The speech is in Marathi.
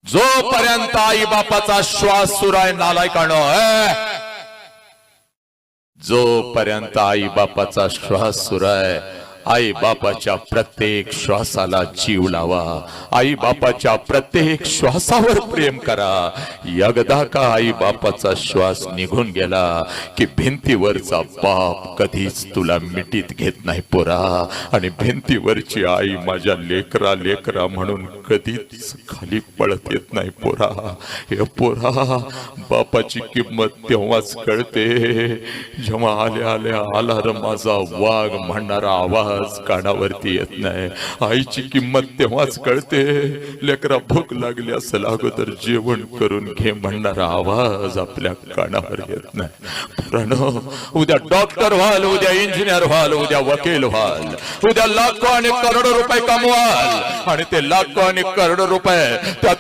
जोपर्यंत आई बापाचा श्वास सुरू आहे नालायकानो, जोपर्यंत आई बापाचा श्वास सुरू आहे, आई बापाच्या प्रत्येक श्वासाला जीव लावा, आई बापाच्या प्रत्येक श्वासावर प्रेम करा। एकदा का आई बापाचा श्वास निघून गेला की भिंतीवरचा बाप कधीच तुला मिठीत घेत नाही पोरा, आणि भिंतीवरची आई माझ्या लेकरा लेकरा म्हणून कधीच खाली पळत येत नाही पोरा। हे पोरा, बापाची किंमत तेव्हाच कळते जेव्हा आल्या आल्या आला र माझा वाघ म्हणणारा आवाज कानावरती येत नाही। आईची किंमत तेव्हाच कळते लेकरा भूक लागली असेल अगोदर जेवण करून घे म्हणणारा आवाज आपल्या कानावर येत नाही। पुराणो, उद्या डॉक्टर व्हाल, उद्या इंजिनियर व्हाल, उद्या वकील व्हाल, उद्या लाखो आणि करोडो रुपये कमवाल, आणि ते लाखो आणि करोडो रुपये त्या